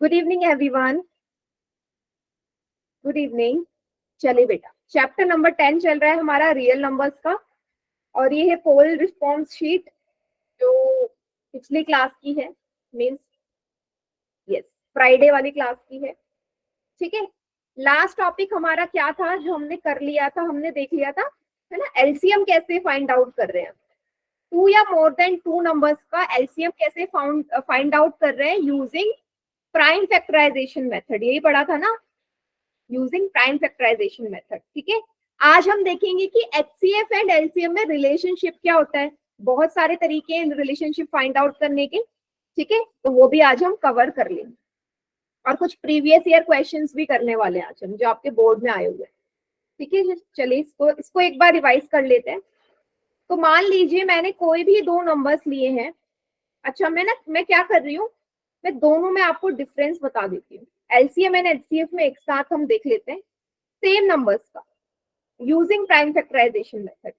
Good evening everyone. Good evening. चलिए बेटा, chapter number 10 चल रहा है हमारा रियल नंबर्स का, और ये है पोल रिस्पॉन्स शीट जो पिछली क्लास की है, मींस यस फ्राइडे वाली क्लास की है। ठीक है, लास्ट टॉपिक हमारा क्या था जो हमने कर लिया था, हमने देख लिया था, है ना, एलसीएम कैसे फाइंड आउट कर रहे हैं। टू या मोर देन टू नंबर्स का एलसीएम कैसे फाइंड आउट कर रहे हैं यूजिंग प्राइम फैक्टराइजेशन मेथड, यही पढ़ा था ना, यूजिंग प्राइम फैक्टराइजेशन मेथड। ठीक है, आज हम देखेंगे कि एचसीएफ एंड एलसीएम में रिलेशनशिप क्या होता है। बहुत सारे तरीके हैं रिलेशनशिप फाइंड आउट करने के। ठीक है, तो वो भी आज हम कवर कर लेंगे, और कुछ प्रीवियस ईयर क्वेश्चंस भी करने वाले हैं आज हम, जो आपके बोर्ड में आए हुए हैं। ठीक है, चलिए इसको एक बार रिवाइज कर लेते हैं। तो मान लीजिए मैंने कोई भी दो नंबर्स लिए हैं। अच्छा, मैं क्या कर रही हूँ, मैं दोनों में आपको डिफरेंस बता देती हूँ। एलसीएम एंड एचसीएफ में एक साथ हम देख लेते हैं सेम नंबर्स का using prime factorization method,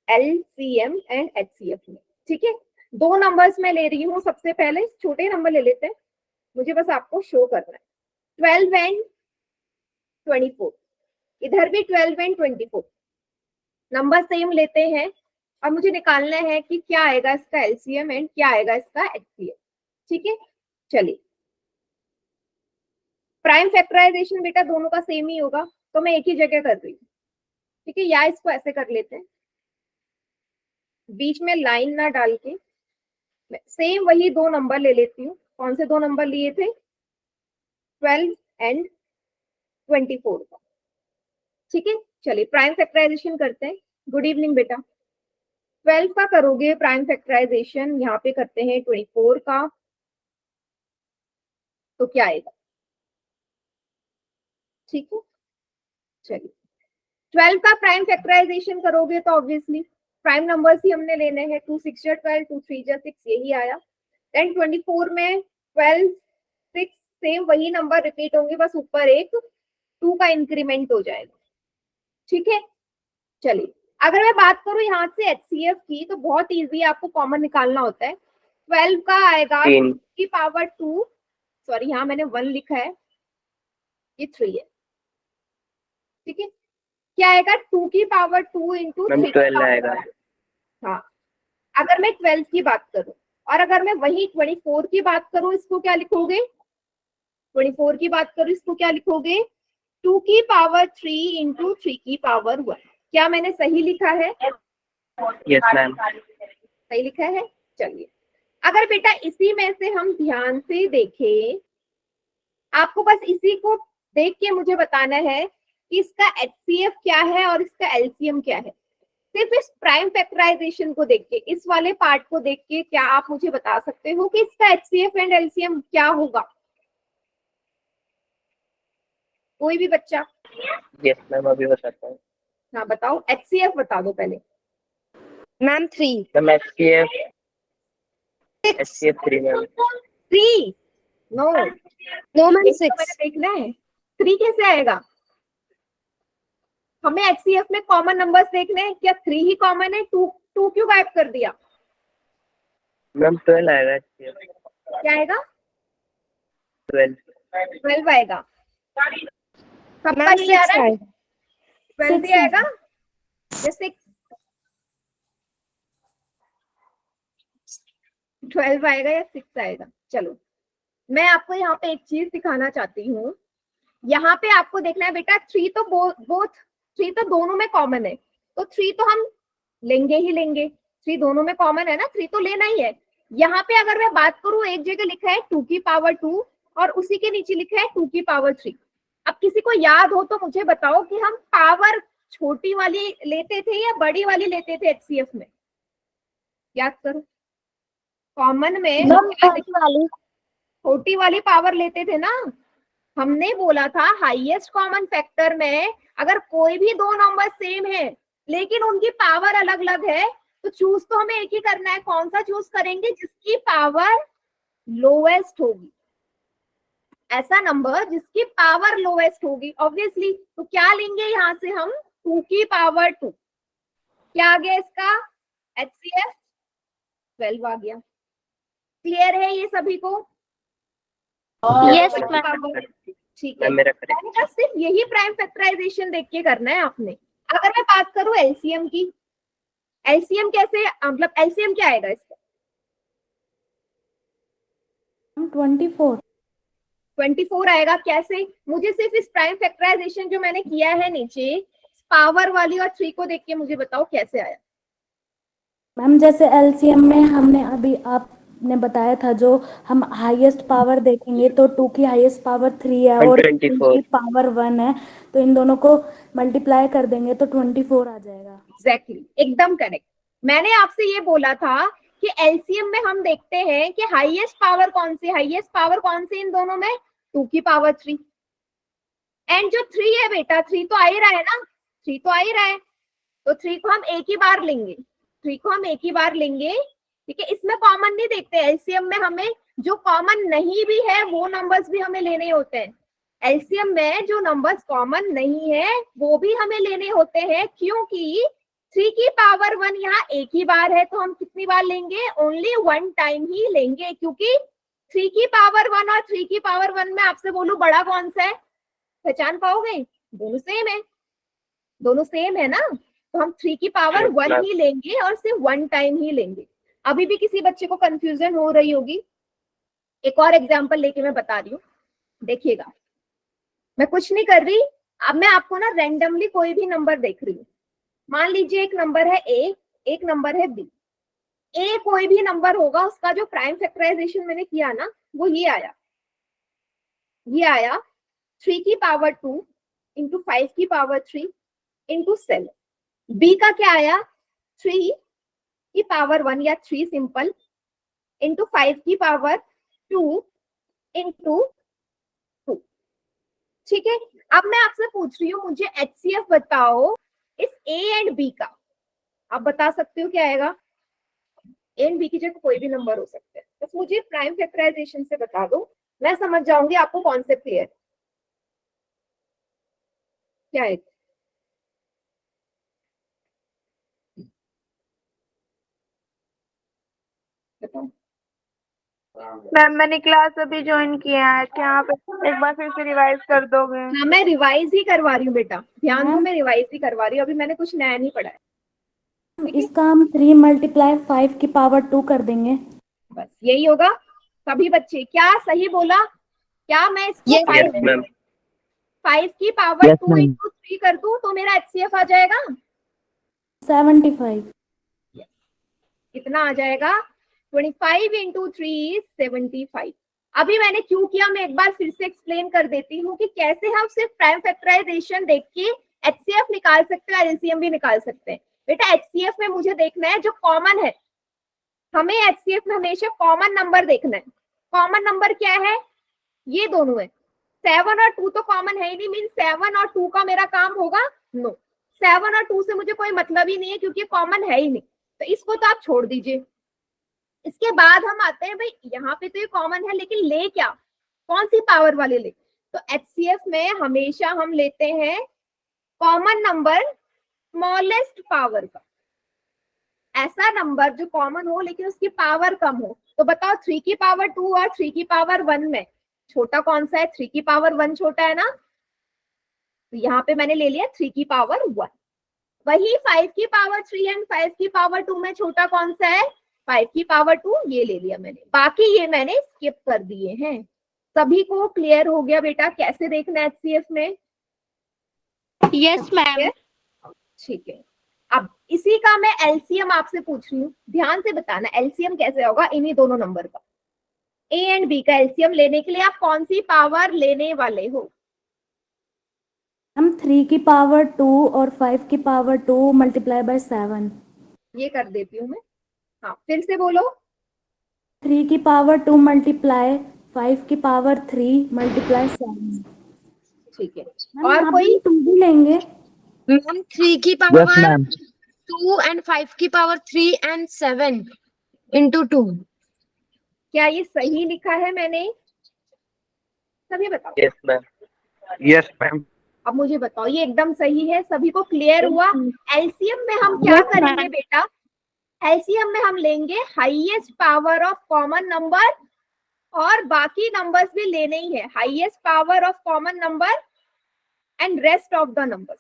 LCM and HCF में। ठीक है, दो नंबर्स में ले रही हूँ। सबसे पहले छोटे नंबर ले लेते हैं, मुझे बस आपको शो करना है। 12 एंड 24, इधर भी 12 एंड 24 नंबर सेम लेते हैं, और मुझे निकालना है कि क्या आएगा इसका एलसीएम एंड क्या आएगा इसका एचसीएफ। ठीक है, चलिए प्राइम फैक्टराइजेशन बेटा दोनों का सेम ही होगा, तो मैं एक ही जगह कर रही हूँ। ठीक है, या इसको ऐसे कर लेते हैं, बीच में लाइन ना डाल के सेम वही दो नंबर ले लेती हूँ। कौन से दो नंबर लिए थे, 12 एंड 24 का। ठीक है, चलिए प्राइम फैक्टराइजेशन करते हैं। गुड इवनिंग बेटा। 12 का करोगे प्राइम फैक्टराइजेशन, यहाँ पे करते हैं 24 का, तो क्या आएगा। ठीक है, चलिए 12 का प्राइम फैक्टराइजेशन करोगे तो ऑब्वियसली प्राइम नंबर्स ही हमने लेने हैं। 2 6 12, 2 3 6, यही आया। देन 24 में 12 6 सेम वही नंबर रिपीट होंगे, बस ऊपर एक 2 का इंक्रीमेंट हो जाएगा। ठीक है, चलिए अगर मैं बात करूं यहाँ से एचसीएफ की, तो बहुत इजी, आपको कॉमन निकालना होता है। 12 का आएगा की पावर 2, सॉरी यहाँ मैंने 1 लिखा है, ये 3 है। ठीक है, क्या आएगा, 2 की पावर 2 इंटू 3 आएगा। हाँ, अगर मैं 12 की बात करूं, और अगर मैं वही 24 की बात करूं, इसको क्या लिखोगे, 24 की बात करूं इसको क्या लिखोगे, 2 की पावर 3 इंटू 3 की पावर 1। क्या मैंने सही लिखा है? यस मैम, सही लिखा है। चलिए अगर बेटा इसी में से हम ध्यान से देखें, आपको बस इसी को देख के मुझे बताना है कि इसका एचसीएफ क्या है और इसका एलसीएम क्या है। सिर्फ इस प्राइम फैक्टराइजेशन को देख के, इस वाले पार्ट को देख के क्या आप मुझे बता सकते हो कि इसका एचसीएफ एंड एलसीएम क्या होगा? कोई भी बच्चा? यस मैम, अभी बताता हूँ। हाँ बताओ, एचसीएफ बता दो पहले। Ma'am 3। Ma'am HCF 3 ma'am. 3? No no ma'am यही तो 6। मैंने देखना है, 3 कैसे आएगा? हमें एचसीएफ में कॉमन नंबर्स देखने हैं, क्या 3 ही कॉमन है? 2 क्यों गायब कर दिया? मैम 12 आएगा एचसीएफ। क्या आएगा? 12 आएगा। सबका मैम यही आ 6 रहा है, आएगा। 12 भी आएगा या 6? 12 आएगा या 6 आएगा? चलो मैं आपको यहाँ पे एक चीज दिखाना चाहती हूँ। यहाँ पे आपको देखना है बेटा, 3 तो बोथ 3 तो दोनों में कॉमन है, तो 3 तो हम लेंगे ही लेंगे। 3 दोनों में कॉमन है ना, 3 तो लेना ही है। यहाँ पे अगर मैं बात करूं, एक जगह लिखा है 2 की पावर 2 और उसी के नीचे लिखा है 2 की पावर 3। अब किसी को याद हो तो मुझे बताओ कि हम पावर छोटी वाली लेते थे या बड़ी वाली लेते थे एचसीएफ में? याद करो, कॉमन में छोटी वाली पावर लेते थे ना। हमने बोला था हाईएस्ट कॉमन फैक्टर में अगर कोई भी दो नंबर सेम है लेकिन उनकी पावर अलग अलग है, तो चूज तो हमें एक ही करना है। कौन सा चूज करेंगे? जिसकी पावर लोएस्ट होगी, ऐसा नंबर जिसकी पावर लोएस्ट होगी ऑब्वियसली। तो क्या लेंगे यहाँ से हम? 2 की पावर 2। क्या आ गया इसका एचसीएफ? 12 आ गया। क्लियर है ये सभी को? Yes, ma'am. पावर, ठीक है। मैम मेरा करेक्ट। मैंने कहा सिर्फ यही प्राइम फैक्टराइजेशन देख के करना है आपने। अगर मैं बात करूं एलसीएम की, एलसीएम कैसे, मतलब एलसीएम क्या आएगा इसका? 24। 24 आएगा। कैसे? मुझे सिर्फ इस प्राइम फैक्टराइजेशन जो मैंने किया है नीचे पावर वाली और 3 को देख के मुझे बताओ कैसे आया। मैम जैसे एलसीएम में हमने अभी आपने बताया था, जो हम हाईएस्ट पावर देखेंगे तो 2 की हाईएस्ट पावर 3 है और 3 की पावर 1 है, तो इन दोनों को मल्टीप्लाई कर देंगे तो 24 आ जाएगा। एग्जैक्टली, एकदम करेक्ट। मैंने आपसे ये बोला था कि एलसीएम में हम देखते हैं कि हाईएस्ट पावर कौन सी, हाईएस्ट पावर कौन सी इन दोनों में? 2 की पावर 3। एंड जो 3 है बेटा, 3 तो आ ही रहा है ना, 3 तो आ ही रहा है, तो 3 को हम एक ही बार लेंगे, 3 को हम एक ही बार लेंगे, ठीक है। इसमें कॉमन नहीं देखते, एलसीएम में हमें जो कॉमन नहीं भी है वो नंबर्स भी हमें लेने होते हैं। एलसीएम में जो नंबर्स कॉमन नहीं है वो भी हमें लेने होते हैं, क्योंकि 3 की पावर 1 यहाँ एक ही बार है, तो हम कितनी बार लेंगे? ओनली 1 टाइम ही लेंगे, क्योंकि 3 की पावर 1 और 3 की पावर 1 में आपसे बोलूं बड़ा कौन सा है, पहचान पाओगे? दोनों सेम है, दोनों सेम है ना, तो हम 3 की पावर 1 ही लेंगे और सिर्फ 1 टाइम ही लेंगे। अभी भी किसी बच्चे को कंफ्यूजन हो रही होगी, एक और एग्जांपल लेके मैं बता रही हूँ, देखिएगा। मैं कुछ नहीं कर रही, अब मैं आपको ना रैंडमली कोई भी नंबर देख रही हूँ। मान लीजिए एक नंबर है ए, एक नंबर है बी। ए कोई भी नंबर होगा, उसका जो प्राइम फैक्टराइजेशन मैंने किया ना वो ये आया, ये आया 3 की पावर 2 इंटू 5 की पावर 3 इंटू 7। बी का क्या आया? 3 की पावर 1 या 3 सिंपल इंटू 5 की पावर 2 इंटू 2, ठीक है। अब मैं आपसे पूछ रही हूँ, मुझे एचसीएफ बताओ इस ए एंड बी का। आप बता सकते हो क्या आएगा? ए एंड बी की जगह कोई भी नंबर हो सकते हैं, बस मुझे प्राइम फैक्टराइजेशन से बता दो, मैं समझ जाऊंगी आपको कॉन्सेप्ट क्लियर क्या है। बताओ। मैम मैंने क्लास अभी ज्वाइन किया है, क्या आप एक बार फिर से रिवाइज कर दोगे? हाँ मैं रिवाइज ही करवा रही हूँ बेटा, ध्यान दो, मैम? मैं रिवाइज ही करवा रही हूँ, अभी मैंने कुछ नया नहीं पढ़ा है। इसका हम 3 मल्टीप्लाई 5 की पावर 2 कर देंगे। बस यही होगा। सभी बच्चे क्या सही बोला? क्या मैं इसको यस 5 मैम। की पावर Yes, 2 ma'am. इंटू 3 कर दूं तो मेरा एचसीएफ आ जाएगा 75। कितना आ जाएगा? 25 इंटू 3 75। अभी मैंने क्यों किया, मैं एक बार फिर से एक्सप्लेन कर देती हूँ कि कैसे हम सिर्फ प्राइम फैक्टराइजेशन देख के एचसीएफ निकाल सकते हैं और एलसीएम भी निकाल सकते हैं। बेटा एचसीएफ में मुझे देखना है जो कॉमन है, हमें एचसीएफ में हमेशा कॉमन नंबर देखना है। कॉमन नंबर क्या है? ये दोनों है, 7 और 2 तो कॉमन है ही नहीं, मीन 7 और 2 का मेरा काम होगा? नो, 7 और 2 से मुझे कोई मतलब ही नहीं है, क्योंकि कॉमन है ही नहीं, तो इसको तो आप छोड़ दीजिए। इसके बाद हम आते हैं, भाई यहाँ पे तो ये कॉमन है लेकिन ले क्या, कौन सी पावर वाले ले? तो एचसीएफ में हमेशा हम लेते हैं कॉमन नंबर स्मॉलेस्ट पावर का, ऐसा नंबर जो कॉमन हो लेकिन उसकी पावर कम हो। तो बताओ 3 की पावर 2 और 3 की पावर 1 में छोटा कौन सा है? 3 की पावर 1 छोटा है ना, तो यहाँ पे मैंने ले लिया 3 की पावर 1। वही 5 की पावर 3 एंड 5 की पावर 2 में छोटा कौन सा है? 5 की पावर 2, ये ले लिया मैंने, बाकी ये मैंने स्किप कर दिए हैं। सभी को क्लियर हो गया बेटा कैसे देखना है एचसीएफ में? Yes ma'am. ठीक है। अब इसी का मैं एलसीएम आपसे पूछ रही हूँ, ध्यान से बताना एलसीएम कैसे होगा इन्हीं दोनों नंबर का। ए एंड बी का एलसीएम लेने के लिए आप कौन सी पावर लेने वाले हो? हम 3 की पावर 2 और 5 की पावर 2 मल्टीप्लाई बाय 7। ये कर देती हूँ मैं। हाँ फिर से बोलो। 3 की पावर 2 मल्टीप्लाई 5 की पावर 3 मल्टीप्लाई 7। ठीक है, मैम, और यहाँ कोई? पे 2 भी लेंगे। मैम 3 की Yes, पावर ma'am. 2 एंड 5 की पावर 3 एंड 7 इंटू 2। क्या ये सही लिखा है मैंने? सभी बताओ। Yes, ma'am. Yes, ma'am. अब मुझे बताओ ये एकदम सही है, सभी को क्लियर हुआ? एलसीएम में हम क्या करेंगे बेटा? एलसीएम में हम लेंगे highest power of common number और बाकी नंबर्स भी लेने ही है, highest power of common number and rest of the numbers.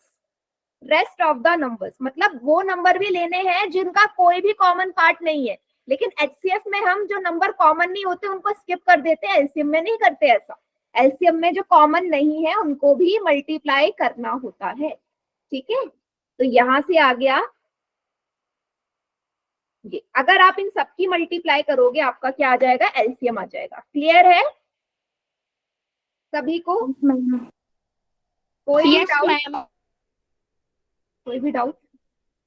Rest of the numbers मतलब वो नंबर भी लेने हैं जिनका कोई भी कॉमन पार्ट नहीं है, लेकिन एचसीएफ में हम जो नंबर कॉमन नहीं होते उनको स्किप कर देते हैं, एलसीएम में नहीं करते ऐसा। एलसीएम में जो कॉमन नहीं है उनको भी मल्टीप्लाई करना होता है, ठीक है। तो यहां से आ गया ये, अगर आप इन सबकी मल्टीप्लाई करोगे आपका क्या आ जाएगा, एलसीएम आ जाएगा। क्लियर है सभी को? कोई भी डाउट? कोई भी डाउट?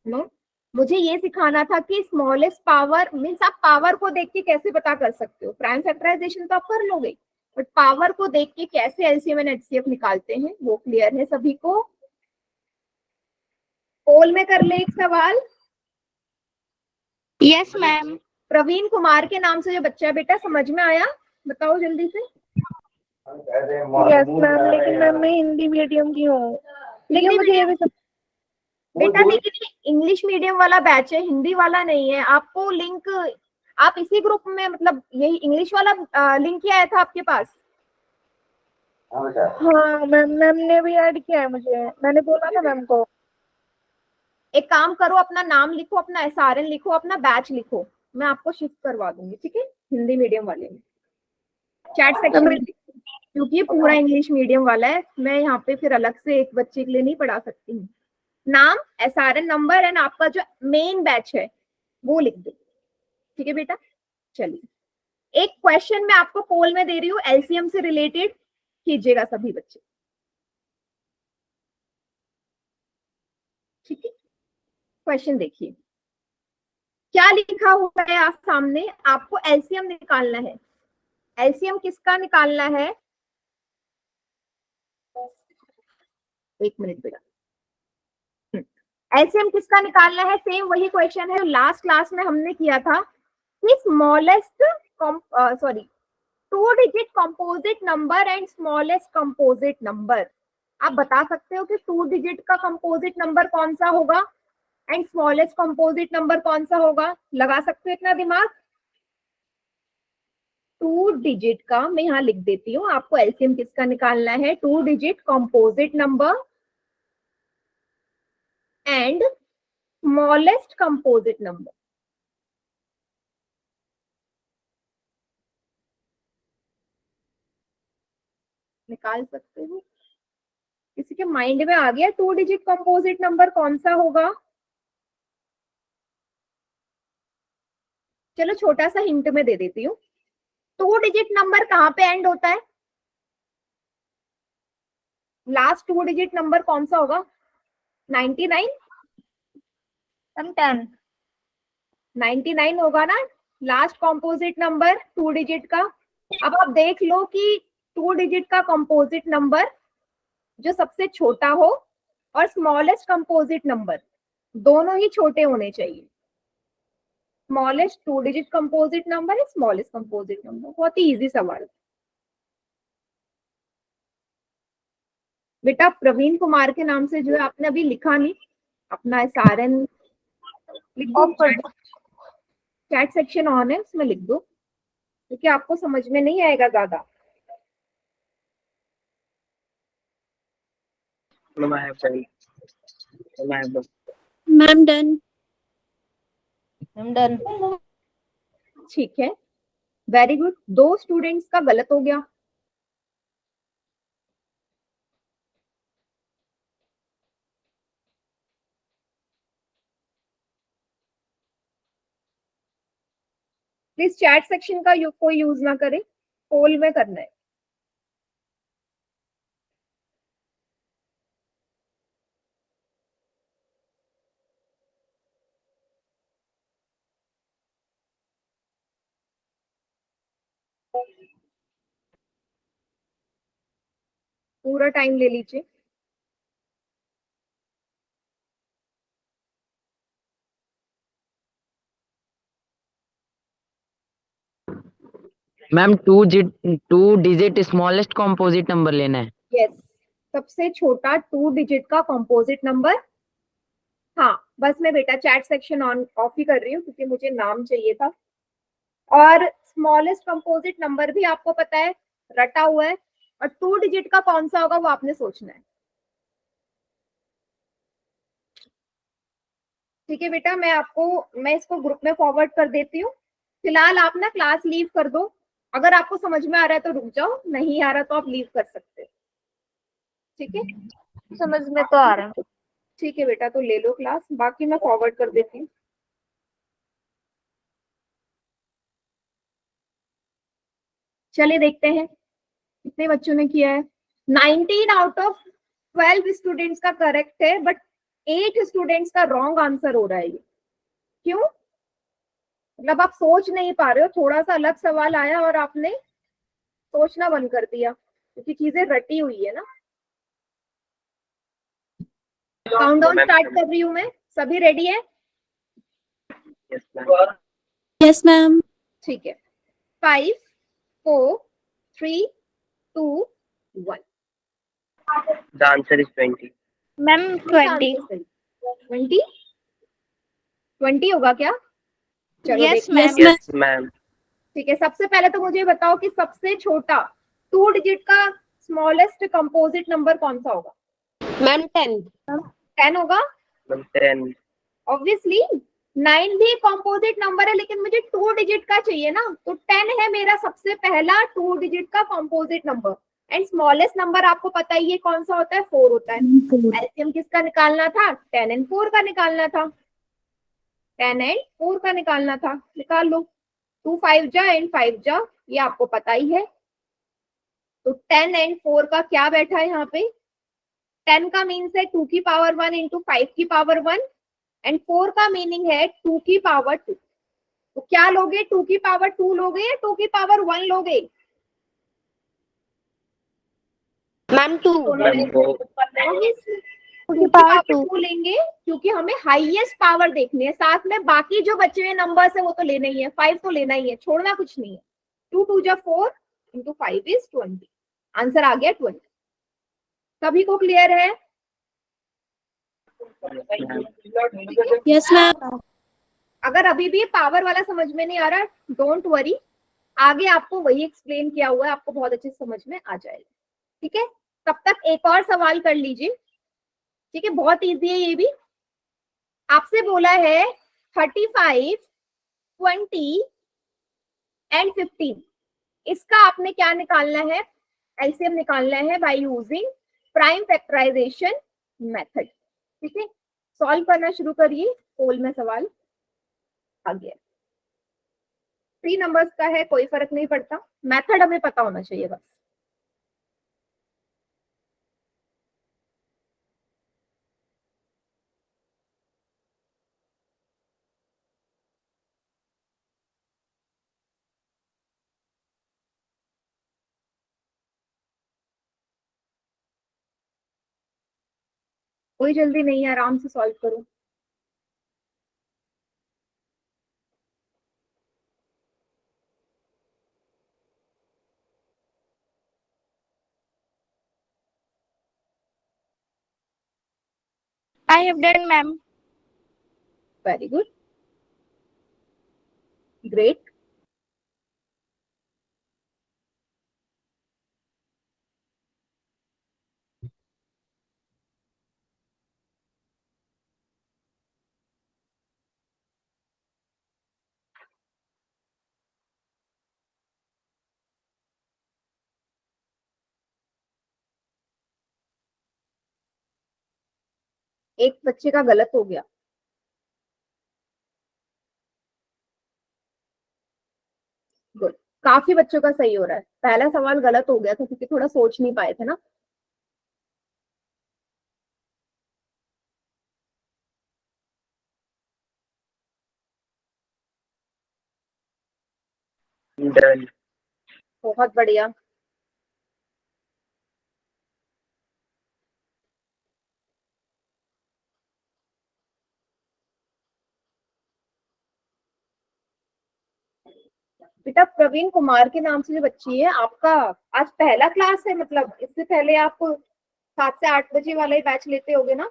नो। मुझे ये सिखाना था कि स्मॉलेस्ट पावर मीन्स आप पावर को देख के कैसे पता कर सकते हो, प्राइम फैक्टराइजेशन तो आप कर लोगे, बट पावर को देख के कैसे एलसीएम एंड एचसीएफ निकालते हैं वो क्लियर है सभी को? पोल में कर ले एक सवाल। Yes ma'am. प्रवीण कुमार के नाम से जो बच्चा है बेटा, समझ में आया? बताओ जल्दी से। यस मैम, लेकिन मैम मैं हिंदी मीडियम की हूँ, लेकिन मुझे ये भी बेटा लेकिन ये इंग्लिश मीडियम वाला बैच है, हिंदी वाला नहीं है। आपको लिंक आप इसी ग्रुप में मतलब यही इंग्लिश वाला लिंक ही आया था आपके पास? हाँ मैम, मैम ने भी ऐड किया है मुझे, मैंने बोला था मैम को। एक काम करो, अपना नाम लिखो, अपना एसआरएन लिखो, अपना बैच लिखो, मैं आपको शिफ्ट करवा दूंगी, ठीक है, हिंदी मीडियम वाले में। चैट सेक्शन में क्योंकि ये पूरा इंग्लिश मीडियम वाला है, मैं यहाँ पे फिर अलग से एक बच्चे के लिए नहीं पढ़ा सकती हूँ। नाम, एसआरएन नंबर एंड आपका जो मेन बैच है वो लिख दो, ठीक है बेटा। चलिए एक क्वेश्चन मैं आपको पोल में दे रही हूँ, एलसीएम से रिलेटेड कीजिएगा सभी बच्चे, ठीक है। क्वेश्चन देखिए क्या लिखा हुआ है आप सामने, आपको एलसीएम निकालना है। एलसीएम किसका निकालना है? एक मिनट बेटा। एलसीएम किसका निकालना है? सेम वही क्वेश्चन है जो लास्ट क्लास में हमने किया था कि smallest sorry 2 digit composite number and smallest composite number. आप बता सकते हो कि 2 डिजिट का कंपोजिट नंबर कौन सा होगा एंड स्मॉलेस्ट कंपोजिट नंबर कौन सा होगा? लगा सकते हो इतना दिमाग? 2 डिजिट का मैं यहाँ लिख देती हूँ, आपको एलसीएम किसका निकालना है? 2 digit composite number and smallest composite number. निकाल सकते हो? किसी के माइंड में आ गया 2 डिजिट कंपोजिट नंबर कौन सा होगा? चलो छोटा सा हिंट में दे देती हूँ, 2 डिजिट नंबर कहाँ पे एंड होता है? लास्ट 2 डिजिट नंबर कौन सा होगा? 99? 10। 99 होगा ना लास्ट कंपोजिट नंबर 2 डिजिट का। अब आप देख लो कि 2 डिजिट का कंपोजिट नंबर जो सबसे छोटा हो और स्मॉलेस्ट कंपोजिट नंबर दोनों ही छोटे होने चाहिए। स्मॉलेस्ट 2 डिजिट कंपोजिट नंबर है, स्मॉलेस्ट कंपोजिट नंबर। बहुत ही इजी सवाल बेटा। प्रवीण कुमार के नाम से जो है आपने अभी लिखा नहीं, अपना एसआरएन लिख दो, चैट सेक्शन ऑन है उसमें लिख दो, क्योंकि आपको समझ में नहीं आएगा ज्यादा। Ma'am done. डन। ठीक है, वेरी गुड। 2 स्टूडेंट्स का गलत हो गया। प्लीज चैट सेक्शन का कोई यूज ना करे, पोल में करना है। पूरा टाइम ले लीजिए। Ma'am 2 digit smallest composite number लेना है। यस, सबसे छोटा 2 डिजिट का कंपोजिट नंबर। हाँ बस मैं बेटा चैट सेक्शन ऑन ऑफ ही कर रही हूँ क्योंकि मुझे नाम चाहिए था। और स्मॉलेस्ट कंपोजिट नंबर भी आपको पता है, रटा हुआ है, और 2 डिजिट का कौन सा होगा वो आपने सोचना है। ठीक है बेटा, मैं इसको ग्रुप में फॉरवर्ड कर देती हूँ। फिलहाल आप ना क्लास लीव कर दो, अगर आपको समझ में आ रहा है तो रुक जाओ, नहीं आ रहा तो आप लीव कर सकते हो। ठीक है, समझ में तो आ रहा है। ठीक है बेटा, तो ले लो क्लास, बाकी मैं फॉरवर्ड कर देती हूँ। चलिए देखते हैं कितने बच्चों ने किया है। 19 आउट ऑफ 12 स्टूडेंट्स का करेक्ट है, बट 8 स्टूडेंट्स का रॉन्ग आंसर हो रहा है। ये क्यों? मतलब आप सोच नहीं पा रहे हो, थोड़ा सा अलग सवाल आया और आपने सोचना बंद कर दिया, क्योंकि चीजें रटी हुई है ना। काउंटडाउन स्टार्ट कर रही हूँ मैं, सभी रेडी है? Yes ma'am. ठीक है, 5 4 3 2 1। The answer is 20. मैम 20। 20 20 होगा क्या? चलो यस देखते मैम। हैं। Yes, ma'am. ठीक है, सबसे पहले तो मुझे बताओ कि सबसे छोटा 2 डिजिट का स्मॉलेस्ट कंपोजिट नंबर कौन सा होगा? मैम 10। 10 होगा Ma'am, 10. ऑब्वियसली। 9 भी कंपोजिट नंबर है, लेकिन मुझे 2 डिजिट का चाहिए ना, तो 10 है मेरा सबसे पहला 2 डिजिट का composite number. And smallest number आपको पता ही है कौन सा होता है, 4 होता है। एलसीएम किसका निकालना था? 10 and 4 का निकालना था। 10 and 4 का निकालना था, निकाल लो। 2 5 जा एंड 5 जा, ये आपको पता ही है। तो 10 and 4 का क्या बैठा है यहाँ पे? 10 का मीन्स है 2 की पावर 1 इंटू 5 की पावर 1, एंड 4 का मीनिंग है 2 की पावर 2। तो क्या लोगे? 2 की पावर 2 लोगे या 2 की पावर 1 लोगे? मैम 2। Ma'am, वो 2 की पावर 2 लेंगे, क्योंकि हमें हाईएस्ट पावर देखनी है। साथ में बाकी जो बचे हुए नंबर्स है वो तो लेना ही है, 5 तो लेना ही है, छोड़ना कुछ नहीं है। 2 2 जा 4 इंटू 5 इज 20। आंसर आ गया 20। सभी को क्लियर है? Yes ma'am. अगर अभी भी पावर वाला समझ में नहीं आ रहा, डोंट वरी, आगे आपको वही एक्सप्लेन किया हुआ है, आपको बहुत अच्छे से समझ में आ जाएगा। ठीक है, तब तक एक और सवाल कर लीजिए। ठीक है, बहुत इजी है ये भी। आपसे बोला है 35 20 एंड 15, इसका आपने क्या निकालना है? एलसीएम निकालना है by using prime factorization method. ठीक है, सॉल्व करना शुरू करिए। पोल में सवाल आ गया, 3 नंबर्स का है, कोई फर्क नहीं पड़ता, मेथड हमें पता होना चाहिए बस। कोई जल्दी नहीं है, आराम से सॉल्व करो। आई have done ma'am. Very good, great. एक बच्चे का गलत हो गया। गुड, काफी बच्चों का सही हो रहा है। पहला सवाल गलत हो गया था क्योंकि थोड़ा सोच नहीं पाए थे ना। done. बहुत बढ़िया। बेटा प्रवीण कुमार के नाम से जो बच्ची है, आपका आज पहला क्लास है, मतलब इससे पहले आप 7 से 8 बजे वाला ही बैच लेते होगे ना?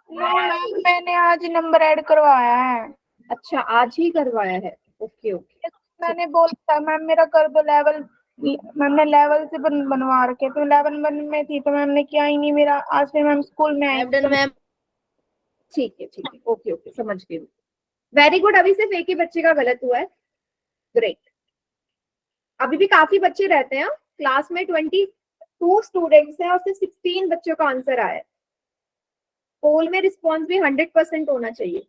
मैंने आज नंबर ऐड करवाया है। अच्छा, आज ही करवाया है, ओके ओके। मैंने बोला था मैम मेरा कर दो लेवल, मैम ने लेवल से बनवा रखे, तो लेवल 1 में थी तो मैम ने किया ही नहीं मेरा। आज फिर मैम स्कूल में आई तो मैम ठीक है ओके ओके समझ गई। वेरी गुड, अभी सिर्फ एक ही बच्चे का गलत हुआ है। ग्रेट, अभी भी काफी बच्चे रहते हैं क्लास में, 22 स्टूडेंट्स हैं और सिर्फ 16 बच्चों का आंसर आया है। पोल में रिस्पॉन्स भी 100% होना चाहिए।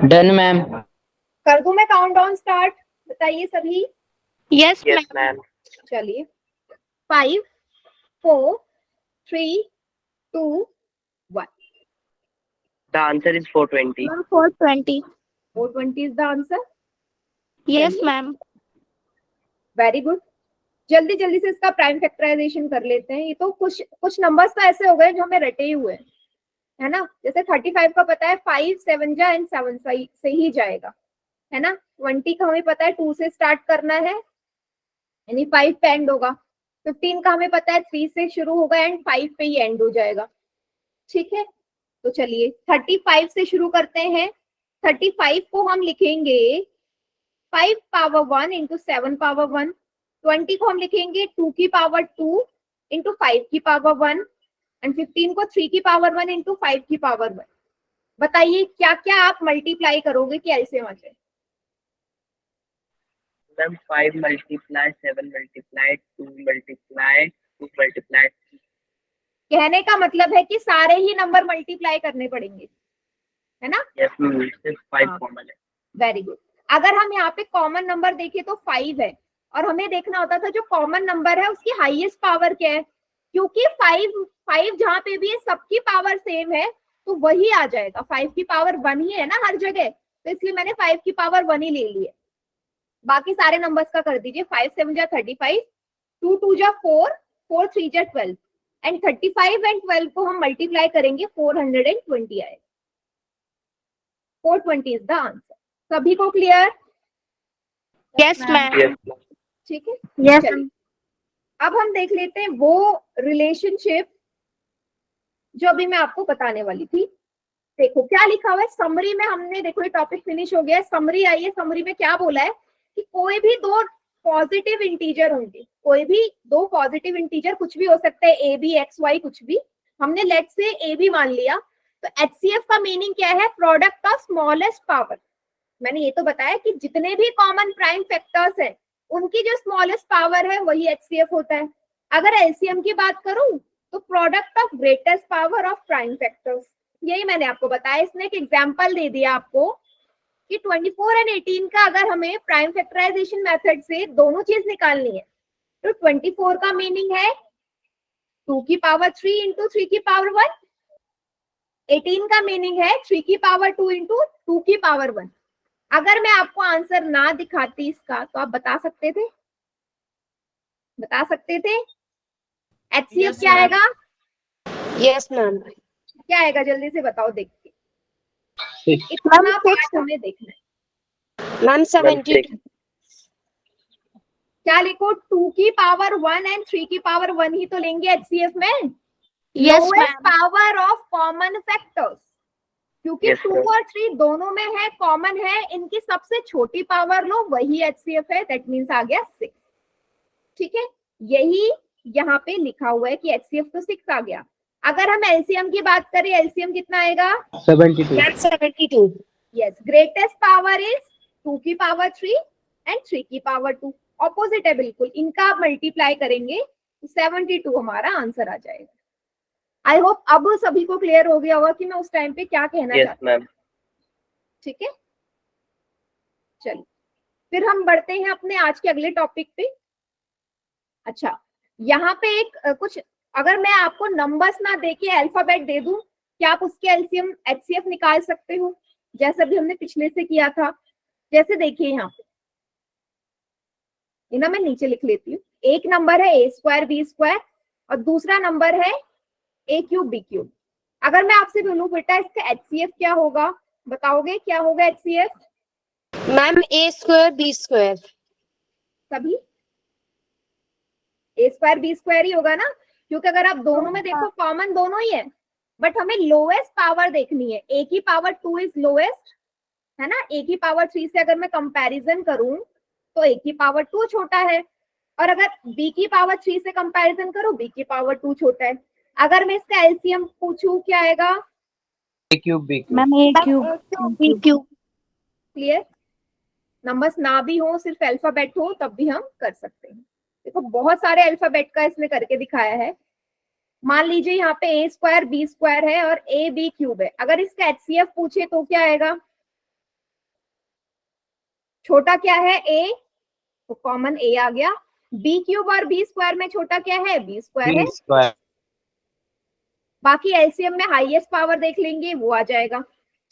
Done ma'am. कर दूं मैं काउंट डाउन स्टार्ट, बताइए सभी। Yes Yes, ma'am. चलिए 5 4 3 2 1। The answer is 420. Ma'am 420। 420 is the answer. Yes ma'am. Very good, जल्दी जल्दी से इसका प्राइम फैक्टराइजेशन कर लेते हैं। ये तो कुछ नंबर्स तो ऐसे हो गए जो हमें रटे ही हुए हैं, है ना। जैसे 35 का पता है 5 7 जा एंड 7 से ही जाएगा, है ना। 20 का हमें पता है 2 से स्टार्ट करना है, यानी 5 पे एंड होगा। 15 का हमें पता है 3 से शुरू होगा एंड 5 पे ही एंड हो जाएगा, ठीक है। तो चलिए 35 से शुरू करते हैं। 35 को हम लिखेंगे 5 पावर 1 इंटू 7 पावर 1। 20 को हम लिखेंगे 2 की पावर 2 इंटू 5 की पावर 1 एंड 15 को 3 की पावर 1 इंटू 5 की पावर 1। बताइए क्या क्या आप मल्टीप्लाई करोगे कि एलसीएम आ जाए। Ma'am, 5 multiply 7 multiply 2 multiply 2 multiply. कहने का मतलब है कि सारे ही नंबर मल्टीप्लाई करने पड़ेंगे, है ना। Yes, ma'am. This is 5 हाँ। common है। वेरी गुड, अगर हम यहाँ पे कॉमन नंबर देखें तो 5 है और हमें देखना होता था जो कॉमन नंबर है उसकी हाईएस्ट पावर क्या है, क्योंकि 5 जहाँ पे भी है सबकी पावर सेम है तो वही आ जाएगा। 5 की पावर 1 ही है ना हर जगह, तो इसलिए मैंने 5 की पावर 1 ही ले ली है। बाकी सारे नंबर्स का कर दीजिए। 5 7 जा 35, 2 2 जा 4, 4 3 जा 12 एंड 35 एंड 12 को हम मल्टीप्लाई करेंगे 420 आएगा। 420 इज द आंसर। सभी को clear? Yes ma'am. Yes, ma'am. ठीक है। यस चलिए अब हम देख लेते हैं वो रिलेशनशिप जो अभी मैं आपको बताने वाली थी। देखो क्या लिखा हुआ है समरी में, हमने देखो ये टॉपिक फिनिश हो गया है। समरी आई है, समरी में क्या बोला है कि कोई भी दो पॉजिटिव इंटीजर होंगे, कोई भी दो पॉजिटिव इंटीजर, कुछ भी हो सकता है ए बी एक्स वाई कुछ भी, हमने लेट से ए बी मान लिया। तो एचसीएफ का मीनिंग क्या है? Product of smallest power. मैंने ये तो बताया कि जितने भी कॉमन प्राइम फैक्टर्स हैं उनकी जो स्मॉलेस्ट पावर है वही एचसीएफ होता है। अगर एलसीएम की बात करूं तो product of greatest power of prime factors. यही मैंने आपको बताया। इसने एक एग्जांपल दे दिया आपको कि 24 एंड 18 का अगर हमें प्राइम फैक्टराइजेशन मेथड से दोनों चीज निकालनी है तो 24 का मीनिंग है 2 की पावर 3 इंटू 3 की पावर 1। 18 का मीनिंग है 3 की पावर 2 इंटू 2 की पावर 1। अगर मैं आपको आंसर ना दिखाती इसका तो आप बता सकते थे, बता सकते थे। एचसीएफ क्या आएगा? Yes ma'am. क्या आएगा जल्दी से बताओ देख के। 6. इतना पार्ट हमें देखना है। मैम 72। क्या लिखो? 2 की पावर 1 एंड 3 की पावर 1 ही तो लेंगे एचसीएफ में। Yes lowest ma'am. Power of common factors, क्योंकि Yes, 2 ma'am. और 3 दोनों में है, कॉमन है, इनकी सबसे छोटी पावर लो वही एचसीएफ है। दैट मींस आ गया 6। ठीक है, यही यहाँ पे लिखा हुआ है कि एचसीएफ तो 6 आ गया। अगर हम एलसीएम की बात करें, एलसीएम कितना आएगा? 72. Ma'am 72। Yes, greatest power is 2 की पावर 3 एंड 3 की पावर 2। ऑपोजिट है बिल्कुल, इनका आप मल्टीप्लाई करेंगे तो 72 हमारा आंसर आ जाएगा। आई होप अब सभी को क्लियर हो गया होगा कि मैं उस टाइम पे क्या कहना Yes, चाहती हूँ। ma'am. ठीक है, चलिए फिर हम बढ़ते हैं अपने आज के अगले टॉपिक पे। अच्छा, यहाँ पे एक कुछ, अगर मैं आपको नंबर्स ना देके अल्फाबेट दे दूं, क्या आप उसके एलसीएम एचसीएफ निकाल सकते हो जैसा भी हमने पिछले से किया था? जैसे देखिए यहाँ पे, मैं नीचे लिख लेती हूँ। एक नंबर है a² b², और दूसरा नंबर है a क्यूब b क्यूब। अगर मैं आपसे बोलूं बेटा इसका HCF क्या होगा, बताओगे क्या होगा HCF? Ma'am A square B square. सभी a स्क्वायर b स्क्वायर ही होगा ना, क्योंकि अगर आप दोनों में देखो कॉमन दोनों ही है, बट हमें लोएस्ट पावर देखनी है। a की पावर 2 इज लोएस्ट, है ना। a की पावर 3 से अगर मैं कंपैरिजन करूं तो a की पावर 2 छोटा है, और अगर b की पावर 3 से कंपैरिजन करूं b की पावर 2 छोटा है। अगर मैं इसका एलसीएम पूछूं क्या आएगा? A cube B cube. Ma'am A cube B cube. Clear? Numbers ना भी हो, सिर्फ अल्फाबेट हो, तब भी हम कर सकते हैं। देखो बहुत सारे अल्फाबेट का इसने करके दिखाया है। मान लीजिए यहाँ पे a स्क्वायर b स्क्वायर है और a b क्यूब है। अगर इसका HCF पूछे तो क्या आएगा? छोटा क्या है a, तो कॉमन a आ गया। b क्यूब और b स्क्वायर में छोटा क्या है? b स्क्वायर है। B square. बाकी एलसीएम में हाईएस्ट पावर देख लेंगे, वो आ जाएगा।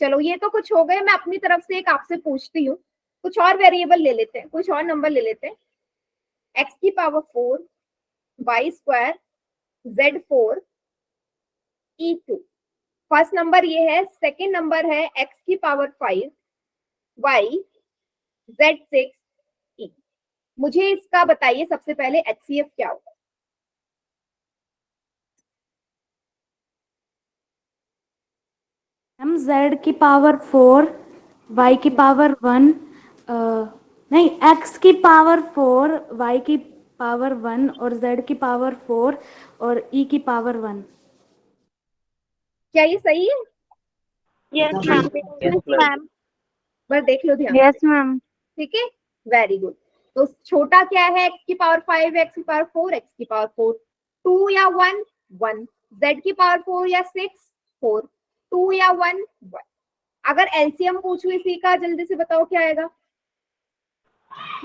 चलो ये तो कुछ हो गए। मैं अपनी तरफ से एक आपसे पूछती हूँ, कुछ और वेरिएबल ले लेते हैं, कुछ और नंबर ले लेते हैं। x की power 4, y square, z4, e2। First number ये है, सेकेंड नंबर है x की पावर 5, y, z6, e। मुझे इसका बताइए सबसे पहले HCF क्या होगा? हम z की पावर 4, y की पावर 1, नहीं x की पावर 4, y की पावर 1 और z की पावर 4 और e की पावर 1। क्या ये सही है? Yes ma'am. Yes ma'am. बस देख लो ध्यान यस से। मैम। ठीक है, वेरी गुड। तो छोटा क्या है? x की पावर 5, x की पावर 4, x की पावर 4, 2 या 1, 1, z की पावर 4 या 6, 4, 2 या 1, 1। अगर एलसीएम पूछू इसी का, जल्दी से बताओ क्या आएगा?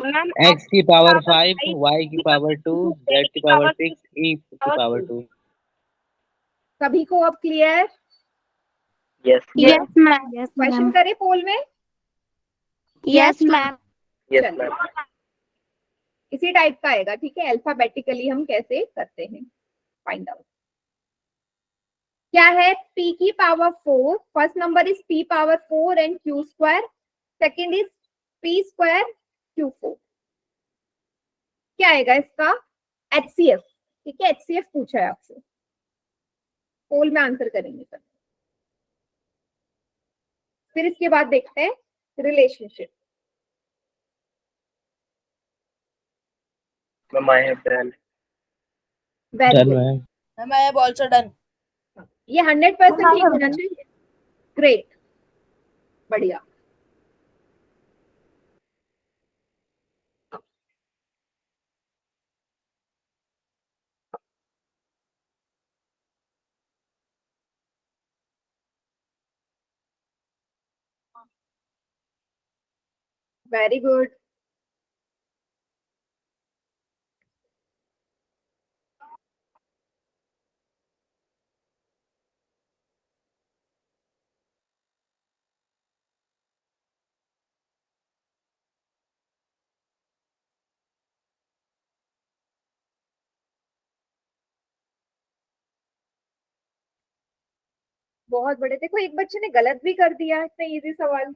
मैम X की पावर 5, Y की पावर 2, Z की पावर 6, E की पावर 2। सभी को अब clear? Yes yes ma'am. Yes question ma'am. करे पोल में? Yes ma'am. यस चलिए, मैम। इसी टाइप का आएगा। ठीक है, अल्फाबेटिकली हम कैसे करते हैं, फाइंड आउट। क्या है? p की power 4, first number is p power 4 and q square, second is p square q4। क्या आएगा इसका HCF? ठीक है, HCF पूछा है आपसे, पोल में आंसर करेंगे सर। फिर इसके बाद देखते हैं relationship. Ma'am, I have done. Very Done good. Ma'am. Ma'am, I have also done. ये 100% ठीक होना चाहिए। ग्रेट, बढ़िया। Very good. बहुत बड़े। देखो एक बच्चे ने गलत भी कर दिया, इतना इजी सवाल।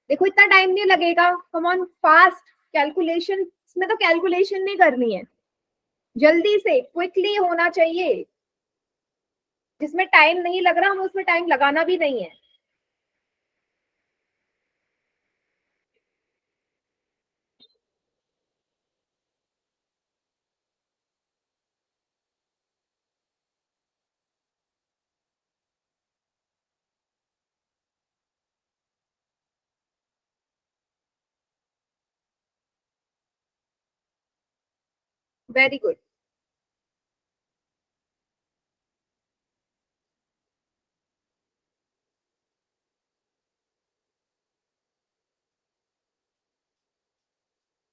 देखो इतना टाइम नहीं लगेगा, कम ऑन फास्ट कैलकुलेशन। इसमें तो कैलकुलेशन नहीं करनी है, जल्दी से क्विकली होना चाहिए। जिसमें टाइम नहीं लग रहा, हमें उसमें टाइम लगाना भी नहीं है। Very good.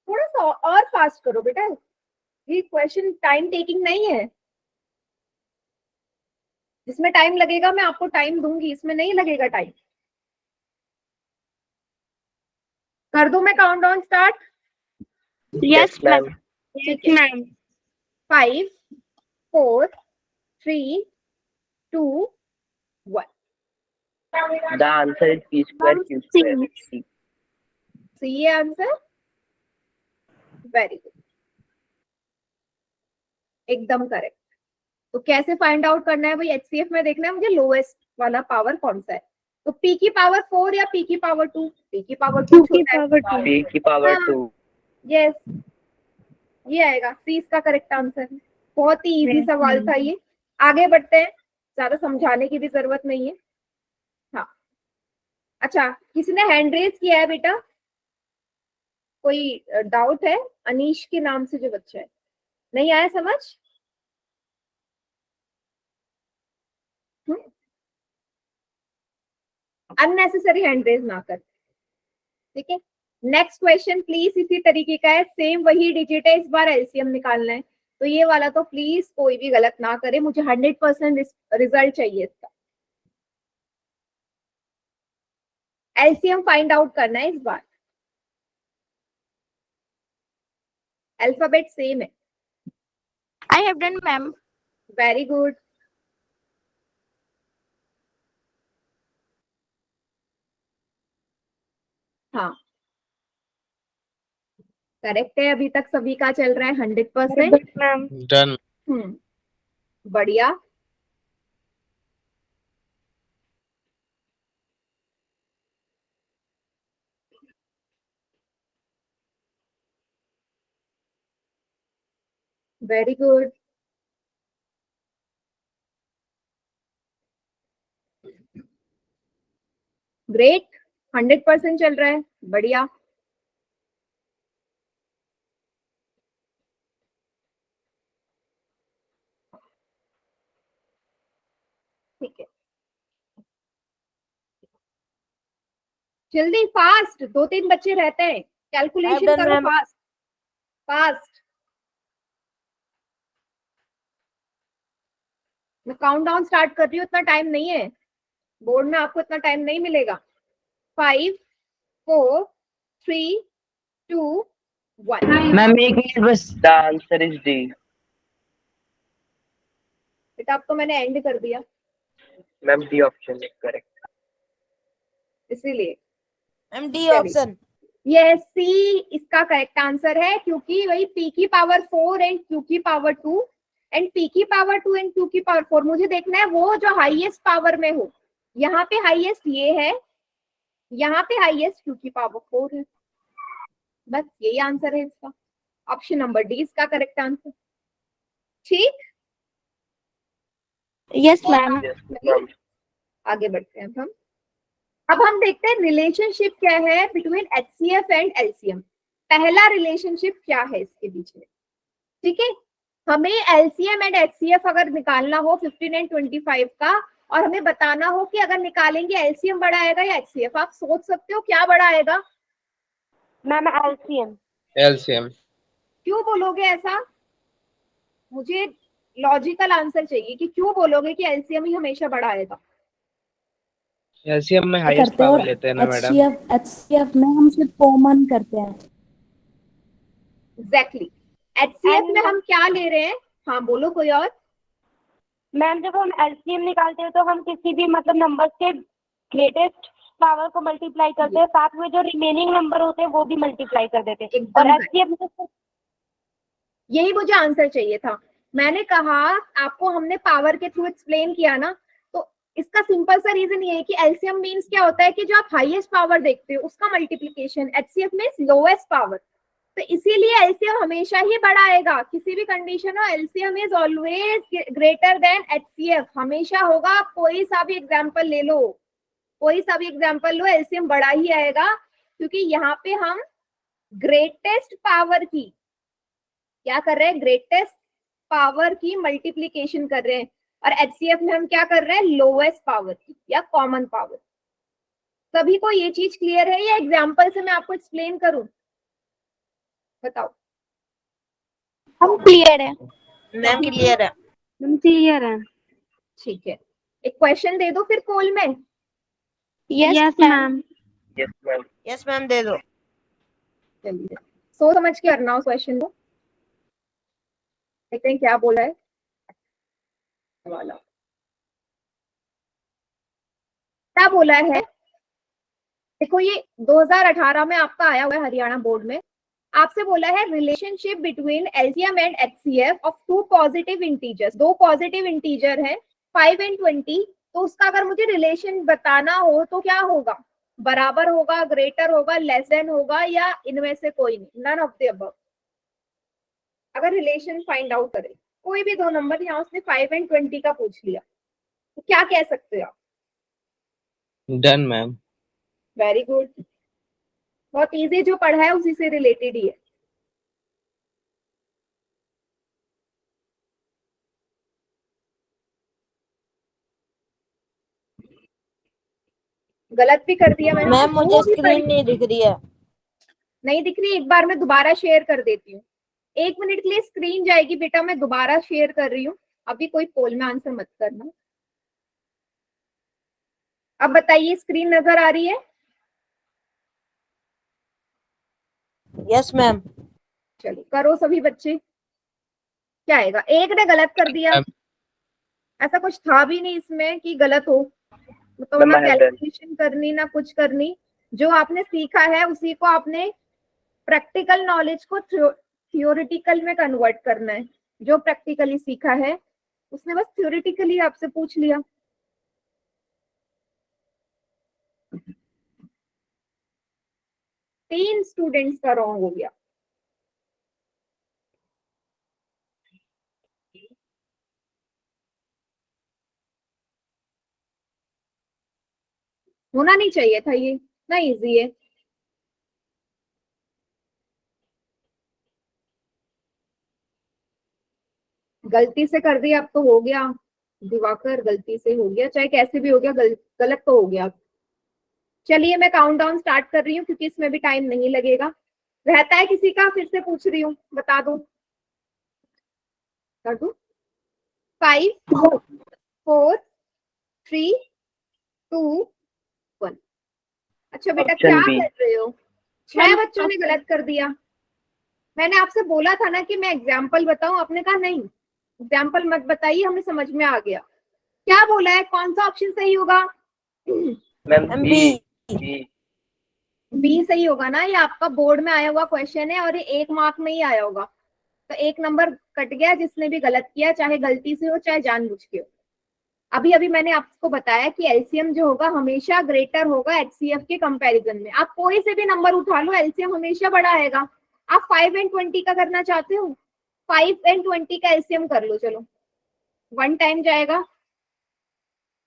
थोड़ा सा और फास्ट करो बेटा, ये क्वेश्चन टाइम टेकिंग नहीं है। जिसमें टाइम लगेगा मैं आपको टाइम दूंगी, इसमें नहीं लगेगा टाइम। कर दूं मैं काउंटडाउन स्टार्ट? Yes, ma'am. ठीक है 5 4 3 2 1 The answer is p square q square. C. सी ये आंसर वेरी गुड एकदम करेक्ट तो कैसे फाइंड आउट करना है भाई एचसीएफ में देखना है मुझे लोएस्ट वाला पावर कौन सा है तो पी की पावर 4 या पी की पावर 2 पी की पावर 2 p की पावर हाँ। 2. यस ये आएगा सी इसका करेक्ट आंसर है बहुत ही इजी सवाल था ये आगे बढ़ते हैं ज्यादा समझाने की भी जरूरत नहीं है हाँ अच्छा किसी ने हैंड रेज किया है बेटा कोई डाउट है अनीश के नाम से जो बच्चा है नहीं आया समझ अननेसेसरी हैंड रेज ना कर ठीक है नेक्स्ट क्वेश्चन प्लीज इसी तरीके का है सेम वही डिजिट है इस बार एलसीएम निकालना है तो ये वाला तो प्लीज कोई भी गलत ना करे मुझे 100% रिजल्ट चाहिए इसका एलसीएम फाइंड आउट करना है इस बार अल्फाबेट सेम है I have done, ma'am. Very good हाँ करेक्ट है अभी तक सभी का चल रहा है 100%. Ma'am done. बढ़िया वेरी गुड ग्रेट 100% चल रहा है बढ़िया ठीक है जल्दी फास्ट 2-3 बच्चे रहते हैं कैलकुलेशन करो फास्ट फास्ट मैं काउंटडाउन स्टार्ट कर रही हूँ इतना टाइम नहीं है बोर्ड में आपको इतना टाइम नहीं मिलेगा 5 4 3 2 1 मैम 1 मिनट बस। The answer is D. बेटा अब तो मैंने एंड कर दिया Ma'am, D option is correct. इसीलिए मैम डी ऑप्शन ये सी इसका करेक्ट आंसर है क्योंकि वही पी की पावर 4 एंड क्यू की पावर 2 एंड पी की पावर 2 एंड क्यू की पावर 4 मुझे देखना है वो जो हाईएस्ट पावर में हो यहाँ पे हाईएस्ट ये है यहाँ पे हाईएस्ट क्यू की पावर 4 है बस यही आंसर है इसका ऑप्शन नंबर डी इसका करेक्ट आंसर ठीक Yes, ma'am. Yes, ma'am. आगे बढ़ते हैं अब हम देखते हैं रिलेशनशिप क्या है बिटवीन एचसीएफ एंड एलसीएम पहला रिलेशनशिप क्या है इसके बीच में ठीक है हमें एलसीएम एंड एचसीएफ अगर निकालना हो 15 एंड 25 का और हमें बताना हो कि अगर निकालेंगे एलसीएम बड़ा आएगा या एचसीएफ आप सोच सकते हो क्या बड़ा आएगा मैम एलसीएम एलसीएम। क्यों बोलोगे ऐसा मुझे लॉजिकल आंसर चाहिए कि क्यों बोलोगे कि एलसीएम ही हमेशा बड़ा आएगा एलसीएम में हाईएस्ट करते हैं पावर और लेते हैं ना मैडम। एचसीएफ में हम सिर्फ कॉमन करते हैं एग्जैक्टली एचसीएफ में हम क्या ले रहे हैं हाँ बोलो कोई और मैम जब हम एलसीएम निकालते हैं तो हम किसी भी मतलब नंबर के ग्रेटेस्ट पावर को मल्टीप्लाई करते हैं साथ में जो रिमेनिंग नंबर होते हैं वो भी मल्टीप्लाई कर देते हैं एकदम और right. एचसीएफ में यही मुझे आंसर चाहिए था मैंने कहा आपको हमने पावर के थ्रू एक्सप्लेन किया ना तो इसका सिंपल सा रीजन ये है कि एलसीएम मींस क्या होता है कि जो आप हाईएस्ट पावर देखते हो उसका multiplication HCF means lowest power तो इसीलिए एलसीएम हमेशा ही बड़ा आएगा किसी भी कंडीशन हो LCM is always greater than HCF हमेशा होगा कोई सा भी एग्जांपल ले लो कोई सा भी एग्जांपल लो एलसीएम बड़ा ही आएगा क्योंकि यहाँ पे हम ग्रेटेस्ट पावर की क्या कर रहे हैं ग्रेटेस्ट पावर की मल्टीप्लिकेशन कर रहे हैं और एचसीएफ में हम क्या कर रहे हैं लोएस्ट पावर की या कॉमन पावर सभी को ये चीज क्लियर है या एग्जांपल से मैं आपको एक्सप्लेन करूं बताओ हम क्लियर है मैम क्लियर है। हम क्लियर है ठीक है एक क्वेश्चन दे दो फिर पोल में yes ma'am Yes, ma'am. Yes ma'am दे दो। चलिए सोच समझ के करना उस क्वेश्चन को। देखते हैं क्या बोला है वाला। क्या बोला है, देखो ये 2018 में आपका आया हुआ है हरियाणा बोर्ड में। आपसे बोला है relationship between LCM and HCF of two positive integers. दो पॉजिटिव इंटीजर है 5 एंड 20, तो उसका अगर मुझे रिलेशन बताना हो तो क्या होगा, बराबर होगा, ग्रेटर होगा, लेस देन होगा, या इनमें से कोई नहीं, नन ऑफ द अबव। अगर रिलेशन फाइंड आउट करें कोई भी दो नंबर, यहाँ उसने 5 एंड 20 का पूछ लिया, तो क्या कह सकते हो आप? Done ma'am. वेरी गुड, बहुत इजी, जो पढ़ा है उसी से रिलेटेड ही है। गलत भी कर दिया मैंने मैम तो मुझे वो भी स्क्रीन नहीं दिख रही है। नहीं दिख रही, एक बार मैं दोबारा शेयर कर देती हूँ। 1 मिनट के लिए स्क्रीन जाएगी बेटा, मैं दोबारा शेयर कर रही हूँ। अभी कोई पोल में आंसर मत करना। अब बताइए स्क्रीन नजर आ रही है? Yes ma'am. चलो करो सभी बच्चे। क्या आएगा? एक ने गलत कर दिया, ऐसा कुछ था भी नहीं इसमें कि गलत हो, तो ना कैलकुलेशन करनी ना कुछ करनी। जो आपने सीखा है उसी को आपने प्रैक्टिकल नॉलेज को थियोरिटिकल में कन्वर्ट करना है। जो प्रैक्टिकली सीखा है उसने बस थियोरिटिकली आपसे पूछ लिया। तीन स्टूडेंट्स का रॉन्ग हो गया। होना नहीं चाहिए था, ये ना इजी है। गलती से कर दिया अब तो हो गया, दिवाकर गलती से हो गया, चाहे कैसे भी हो गया, गलत तो हो गया। चलिए मैं काउंट डाउन स्टार्ट कर रही हूँ क्योंकि इसमें भी टाइम नहीं लगेगा। रहता है किसी का? फिर से पूछ रही हूँ, बता दो, कर दो। 5 4 3 2 1। अच्छा बेटा क्या कर रहे हो? 6 बच्चों ने गलत कर दिया। मैंने आपसे बोला था ना कि मैं एग्जाम्पल बताऊं, आपने कहा नहीं एग्जाम्पल मत बताइए, हमें समझ में आ गया। क्या बोला है, कौन सा ऑप्शन सही होगा? Ma'am B. बी सही होगा ना? ये आपका बोर्ड में आया हुआ क्वेश्चन है और ये 1 मार्क में ही आया होगा, तो 1 नंबर कट गया जिसने भी गलत किया, चाहे गलती से हो चाहे जानबूझ के हो। अभी अभी मैंने आपको बताया कि एलसीएम जो होगा हमेशा ग्रेटर होगा एचसीएफ के कंपैरिजन में। आप कोई से भी नंबर उठा लो, एलसीएम हमेशा बड़ा आएगा। आप 5 एंड 20 का करना चाहते हो, 5 एंड 20 का एलसीएम कर लो। चलो 1 टाइम जाएगा,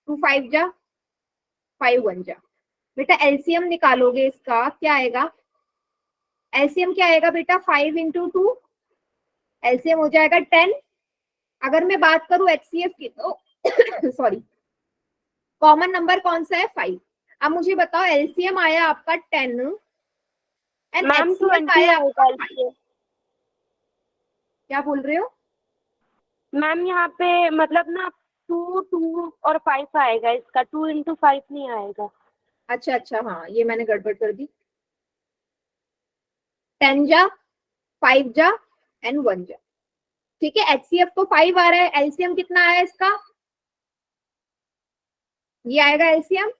2 5 जा, 5 1 जा। बेटा एलसीएम निकालोगे इसका, क्या आएगा? एलसीएम क्या आएगा बेटा? 5 इंटू 2, एलसीएम हो जाएगा 10। अगर मैं बात करूं एचसीएफ की तो सॉरी, कॉमन नंबर कौन सा है? 5। अब मुझे बताओ एलसीएम आया आपका 10 एंड मैम एचसीएफ 20 आया आएगा आपका 5। इससे। क्या बोल रहे हो? मैम यहाँ पे मतलब ना 2 2 और 5 आएगा इसका, 2 इंटू 5 नहीं आएगा। अच्छा अच्छा, हाँ ये मैंने गड़बड़ कर दी। 10 जा, 5 जा एंड 1 जा। ठीक है, एचसीएफ तो 5 आ रहा है, एलसीएम कितना आया इसका? ये आएगा एलसीएम।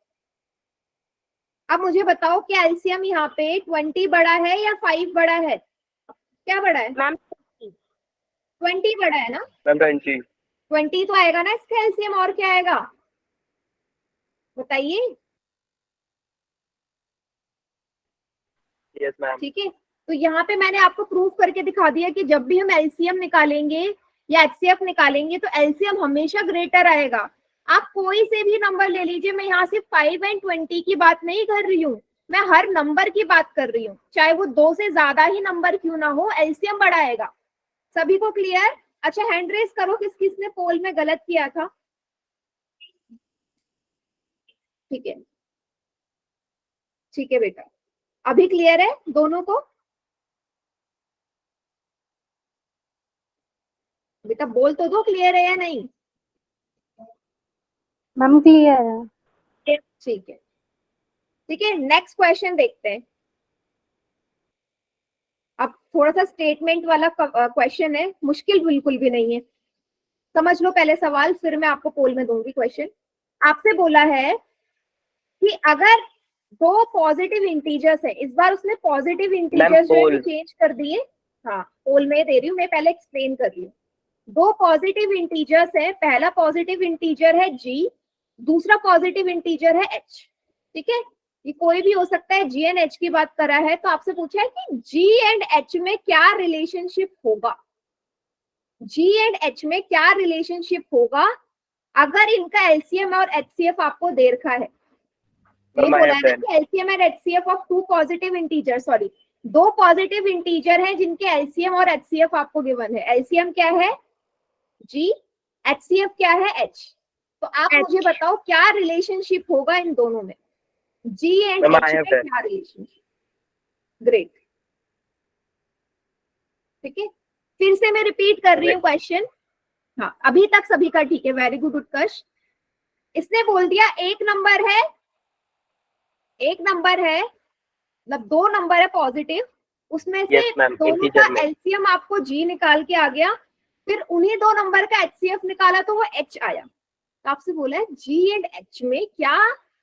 अब मुझे बताओ कि एलसीएम यहाँ पे 20 बड़ा है या 5 बड़ा है? क्या बड़ा है? मैम 20 बड़ा है ना? मैम 20। 20 तो आएगा ना इसका एलसीएम, और क्या आएगा बताइए? Yes ma'am. ठीक है, तो यहाँ पे मैंने आपको प्रूफ करके दिखा दिया कि जब भी हम एलसीएम निकालेंगे या एचसीएफ निकालेंगे तो एलसीएम हमेशा ग्रेटर आएगा। आप कोई से भी नंबर ले लीजिए, मैं यहाँ सिर्फ 5 एंड 20 की बात नहीं कर रही हूँ, मैं हर नंबर की बात कर रही हूँ, चाहे वो 2 से ज्यादा ही नंबर क्यों ना हो, एलसीएम बड़ा आएगा। सभी को क्लियर? अच्छा हैंड रेस करो किस किसने पोल में गलत किया था। ठीक है, ठीक है बेटा, अभी क्लियर है दोनों को? बेटा बोल तो दो क्लियर है या नहीं। मैम क्लियर है। ठीक है, ठीक है, नेक्स्ट क्वेश्चन देखते हैं। अब थोड़ा सा स्टेटमेंट वाला क्वेश्चन है, मुश्किल बिल्कुल भी नहीं है, समझ लो पहले सवाल, फिर मैं आपको पोल में दूंगी क्वेश्चन। आपसे बोला है कि अगर दो पॉजिटिव इंटीजर्स है, इस बार उसने पॉजिटिव इंटीजर्स जो है चेंज कर दिए। हाँ, पोल में दे रही हूँ मैं, पहले एक्सप्लेन कर रही हूँ। दो पॉजिटिव इंटीजर्स है, पहला पॉजिटिव इंटीजर है g, दूसरा पॉजिटिव इंटीजर है h। ठीक है, ये कोई भी हो सकता है, g एंड h की बात करा है, तो आपसे पूछा है कि g एंड h में क्या रिलेशनशिप होगा, g एंड h में क्या रिलेशनशिप होगा अगर इनका एलसीएम और एचसीएफ आपको दे रखा है। ये बोला है ना कि LCM and HCF of two positive integer, sorry दो पॉजिटिव इंटीजर हैं जिनके एलसीएम और एचसीएफ आपको गिवन है। एलसीएम क्या है g, एचसीएफ क्या है h। तो आप मुझे बताओ क्या रिलेशनशिप होगा इन दोनों में, g एंड h में क्या रिलेशनशिप। ग्रेट, ठीक है, फिर से मैं रिपीट कर रही हूँ क्वेश्चन। हाँ, अभी तक सभी का ठीक है, वेरी गुड उत्कर्ष। इसने बोल दिया एक नंबर है, मतलब दो नंबर है पॉजिटिव, उसमें से दोनों का एलसीएम आपको जी निकाल के आ गया, फिर उन्हीं दो नंबर का एचसीएफ निकाला तो वो एच आया। तो आपसे बोला है जी एंड एच में क्या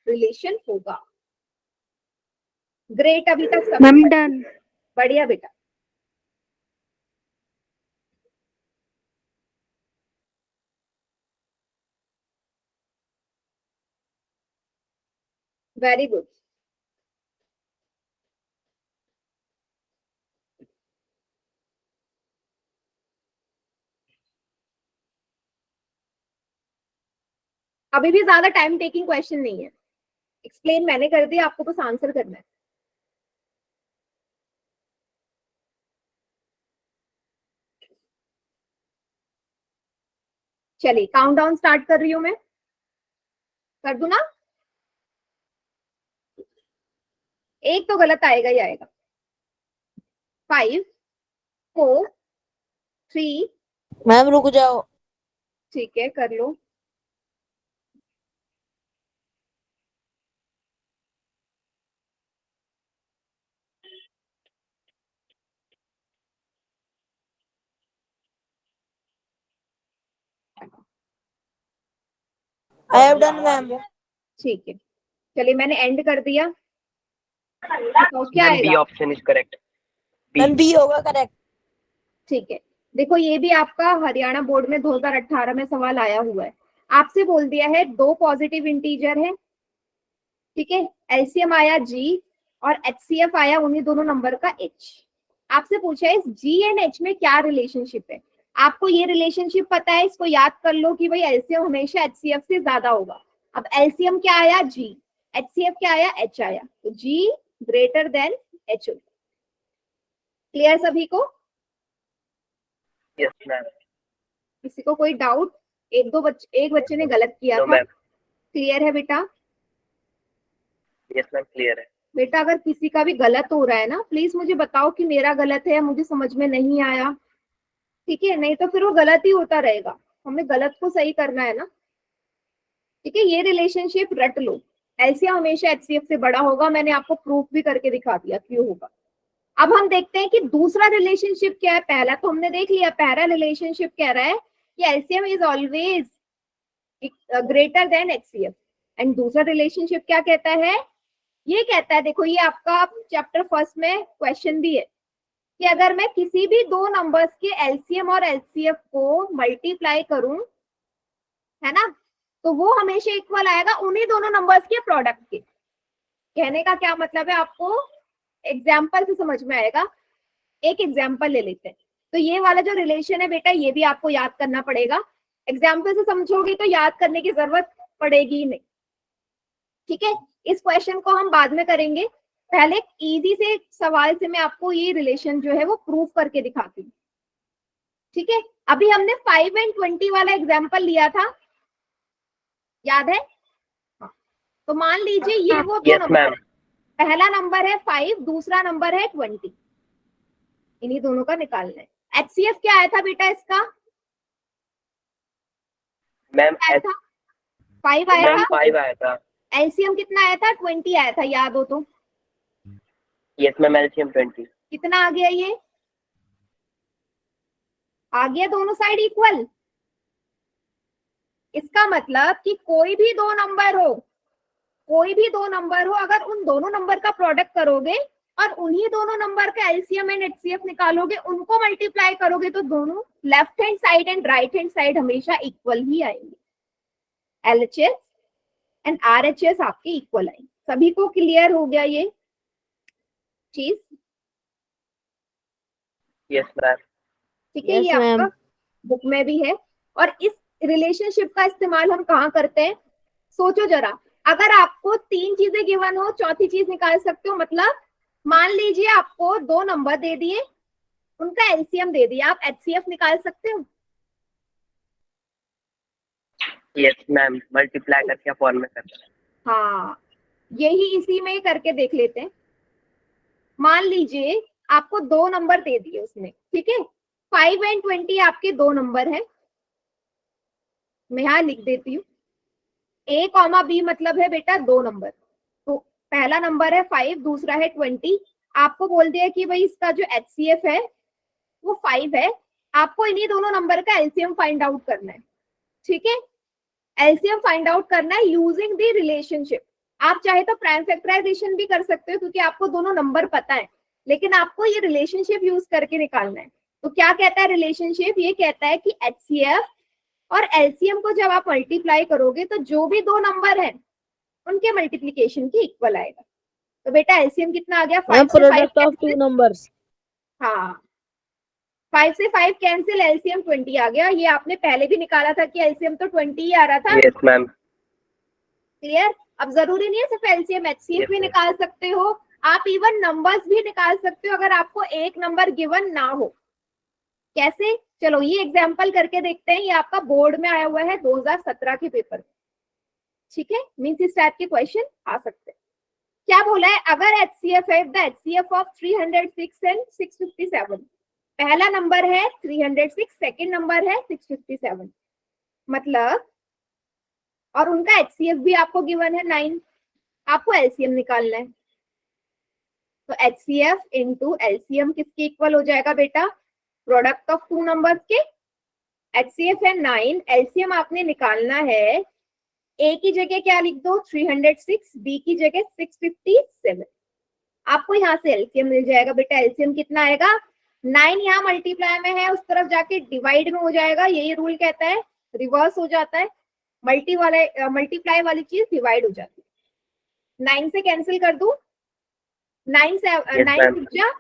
रिलेशन होगा। ग्रेट, अभी तक सब डन। बढ़िया बेटा। Very good. अभी भी ज्यादा टाइम टेकिंग क्वेश्चन नहीं है, एक्सप्लेन मैंने कर दिया, आपको बस आंसर करना है। चलिए काउंटडाउन स्टार्ट कर रही हूं मैं, कर दूं ना? एक तो गलत आएगा ही आएगा। 5 4 3। मैम रुक जाओ। ठीक है, कर लो। I have done ma'am. ठीक है, चलिए मैंने एंड कर दिया। तो क्या बी आएगा? Option is correct. Ma'am B होगा करेक्ट। ठीक है, देखो ये भी आपका हरियाणा बोर्ड में 2018 में सवाल आया हुआ है। आपसे बोल दिया है दो पॉजिटिव इंटीजर है, ठीक है, एलसीएम आया जी और एचसीएफ आया उन्हीं दोनों नंबर का एच। आपसे पूछा है जी एंड एच में क्या रिलेशनशिप है। आपको ये रिलेशनशिप पता है, इसको याद कर लो कि भाई एलसीएम हमेशा एचसीएफ से ज्यादा होगा। अब एलसीएम क्या आया जी, एचसीएफ क्या आया एच आया, तो जी ग्रेटर देन एच। क्लियर सभी को? Yes ma'am. किसी को कोई डाउट? एक बच्चे ने गलत किया था। क्लियर है बेटा? यस मैम क्लियर है। बेटा अगर किसी का भी गलत हो रहा है ना, प्लीज मुझे बताओ कि मेरा गलत है, मुझे समझ में नहीं आया, ठीक है, नहीं तो फिर वो गलत ही होता रहेगा, हमें गलत को सही करना है ना। ठीक है, ये रिलेशनशिप रट लो, एलसीएम हमेशा एचसीएफ से बड़ा होगा, मैंने आपको प्रूफ भी करके दिखा दिया क्यों होगा। अब हम देखते हैं कि दूसरा रिलेशनशिप क्या है। पहला तो हमने देख लिया, पहला रिलेशनशिप कह रहा है कि LCM is always greater than HCF, and दूसरा रिलेशनशिप क्या कहता है? ये कहता है, देखो ये आपका चैप्टर फर्स्ट में क्वेश्चन भी है कि अगर मैं किसी भी दो नंबर्स के एलसीएम और एचसीएफ को मल्टीप्लाई करूं, है ना, तो वो हमेशा इक्वल आएगा उन्हीं दोनों नंबर्स के प्रोडक्ट के। कहने का क्या मतलब है, आपको एग्जाम्पल से समझ में आएगा। एक एग्जाम्पल ले लेते हैं। तो ये वाला जो रिलेशन है बेटा, ये भी आपको याद करना पड़ेगा। एग्जाम्पल से समझोगे तो याद करने की जरूरत पड़ेगी ही नहीं, ठीक है। इस क्वेश्चन को हम बाद में करेंगे, पहले इजी से सवाल से मैं आपको ये रिलेशन जो है वो प्रूफ करके दिखाती हूँ, ठीक है। अभी हमने 5 एंड 20 वाला एग्जाम्पल लिया था, याद है? हाँ। तो मान लीजिए ये वो दो नंबर, पहला नंबर है 5, दूसरा नंबर है 20, इन्हीं दोनों का निकालना है। एचसीएफ क्या आया था बेटा इसका? मैम 5 आया था। 5 आया था। एलसीएम कितना आया था? 20 आया था, याद हो तो? Yes ma'am LCM 20। कितना आ गया ये? आ गया दोनों साइड इक्वल। इसका मतलब कि कोई भी दो नंबर हो, कोई भी दो नंबर हो, अगर उन दोनों नंबर का प्रोडक्ट करोगे और उन्हीं दोनों नंबर का एलसीएम एंड एचसीएफ निकालोगे, उनको मल्टीप्लाई करोगे, तो दोनों left hand side and right hand side हमेशा इक्वल ही आएंगे। एलएचएस एंड आरएचएस आपके इक्वल आएंगे। सभी को क्लियर हो गया ये चीज? Yes ma'am. ठीक है, Yes, ये आपका ma'am. बुक में भी है। और इस रिलेशनशिप का इस्तेमाल हम कहाँ करते हैं? सोचो जरा, अगर आपको तीन चीजें गिवन हो, चौथी चीज निकाल सकते हो। मतलब मान लीजिए आपको दो नंबर दे दिए, उनका एलसीएम दे दिया, आप एचसीएफ निकाल सकते हो? यस मैम, मल्टीप्लाई करके अपॉन में करते हैं। हाँ, यही इसी में करके देख लेते हैं। मान लीजिए आपको दो नंबर दे दिए उसने, ठीक है, 5 एंड 20 आपके दो नंबर है। मैं यहाँ लिख देती हूँ, ए कॉमा बी मतलब है बेटा दो नंबर। तो पहला नंबर है 5, दूसरा है 20। आपको बोल दिया कि भाई इसका जो एचसीएफ है वो 5 है, आपको इन्हीं दोनों नंबर का एलसीएम फाइंड आउट करना है। ठीक है, एलसीएम फाइंड आउट करना है यूजिंग द रिलेशनशिप। आप चाहे तो प्राइम फैक्टराइजेशन भी कर सकते हो, क्योंकि आपको दोनों नंबर पता है, लेकिन आपको ये रिलेशनशिप यूज करके निकालना है। तो क्या कहता है रिलेशनशिप? ये कहता है कि एचसीएफ और एलसीएम को जब आप मल्टीप्लाई करोगे तो जो भी दो नंबर है उनके मल्टीप्लीकेशन की इक्वल आएगा। तो बेटा एलसीएम कितना आ गया? 5 से 5 Product of two numbers. हाँ, 5 से 5 कैंसिल, एलसीएम 20 आ गया। ये आपने पहले भी निकाला था कि एलसीएम तो 20 ही आ रहा था। Yes ma'am. क्लियर? अब जरूरी नहीं है सिर्फ एलसीएम, एचसीएफ Yes, भी ma'am. निकाल सकते हो आप, इवन नंबर्स भी निकाल सकते हो अगर आपको एक नंबर गिवन ना हो। कैसे? चलो ये एग्जांपल करके देखते हैं। ये आपका बोर्ड में आया हुआ है 2017 के पेपर। ठीक है, मींस इस टाइप के क्वेश्चन आ सकते हैं। क्या बोला है? अगर एचसीएफ है, द एचसीएफ ऑफ 306 एंड 657। पहला नंबर है 306, सेकंड नंबर है 657, मतलब, और उनका एचसीएफ भी आपको गिवन है 9। आपको एलसीएम निकालना है। तो एचसीएफ इंटू एलसीएम किसके इक्वल हो जाएगा बेटा? प्रोडक्ट ऑफ टू नंबर्स के। एचसीएफ है 9, एलसीएम आपने निकालना है। ए की जगह क्या लिख दो? 306, बी की जगह 657। आपको यहाँ से एलसीएम मिल जाएगा बेटा। एलसीएम कितना आएगा? 9 यहाँ मल्टीप्लाई में है, उस तरफ जाके डिवाइड में हो जाएगा। यही रूल कहता है, रिवर्स हो जाता है। मल्टीप्लाई वाली चीज डिवाइड हो जाती है। 9 से कैंसिल कर दूं? 9 से 9 6 जा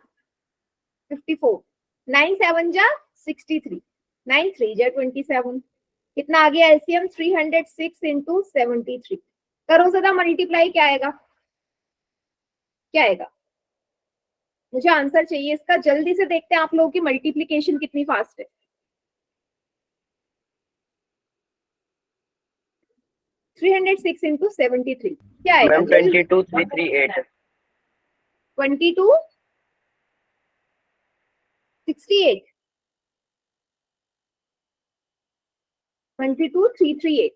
54, 9 7 जा 63, 9 3 जा 27। कितना आ गया एलसीएम? 306 इंटू 73। करो जरा मल्टीप्लाई, क्या आएगा? क्या आएगा? मुझे आंसर चाहिए इसका। जल्दी से देखते हैं आप लोगों की मल्टीप्लीकेशन कितनी फास्ट है। 306 इंटू 73 क्या आएगा? 22,338। 22 68 22,338।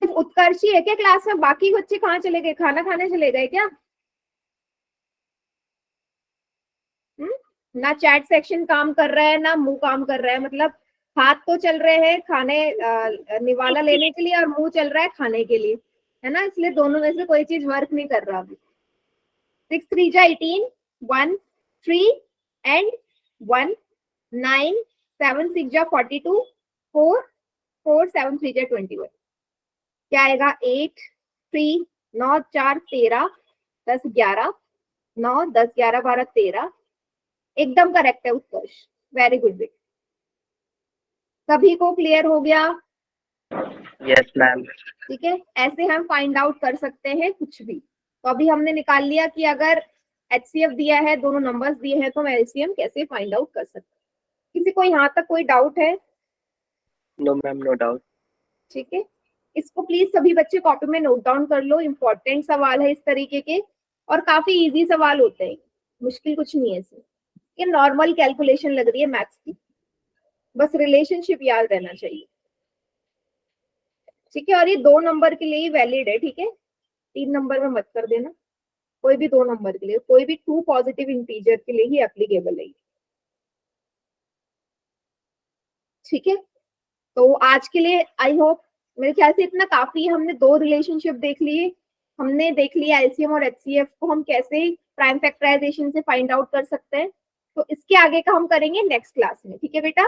सिर्फ उत्कर्षी है क्या क्लास में? बाकी बच्चे कहाँ चले गए? खाना खाने चले गए क्या? ना चैट सेक्शन काम कर रहा है, ना मुंह काम कर रहा है। मतलब हाथ तो चल रहे हैं खाने निवाला लेने के लिए और मुंह चल रहा है खाने के लिए, है ना? इसलिए दोनों में से कोई चीज वर्क नहीं कर रहा अभी। 6 3 जा 18, 1 3 एंड 1 9, 7 6 जा 42, 4 4 7 3 जा 21। क्या आएगा? 8 3 9 4 13 10 11 9 10 11 12 13। एकदम करेक्ट है उत्कर्ष, वेरी गुड बेटा। सभी को क्लियर हो गया? Yes ma'am. ठीक है, ऐसे हम फाइंड आउट कर सकते हैं कुछ भी। तो अभी हमने निकाल लिया कि अगर एचसीएफ दिया है, दोनों नंबर्स दिए हैं, तो हम एलसीएम कैसे फाइंड आउट कर सकते हैं। किसी को यहाँ तक कोई डाउट है? No ma'am, no doubt. ठीक है, इसको प्लीज सभी बच्चे कॉपी में नोट डाउन कर लो। इंपॉर्टेंट सवाल है इस तरीके के, और काफी इजी सवाल होते हैं, मुश्किल कुछ नहीं है इसमें। ये नॉर्मल कैलकुलेशन लग रही है मैथ्स की, बस रिलेशनशिप याद रहना चाहिए। ठीक है, और ये 2 नंबर के लिए ही वैलिड है। ठीक है, 3 नंबर में मत कर देना, कोई भी 2 नंबर के लिए, कोई भी 2 पॉजिटिव इंटीजर के लिए ही एप्लीकेबल है। ठीक है, तो आज के लिए आई होप मेरे ख्याल से इतना काफी है। हमने 2 रिलेशनशिप देख लिए, हमने देख लिया एलसीएम और एचसीएफ को हम कैसे प्राइम फैक्टराइजेशन से फाइंड आउट कर सकते हैं। तो इसके आगे का हम करेंगे नेक्स्ट क्लास में, ठीक है बेटा।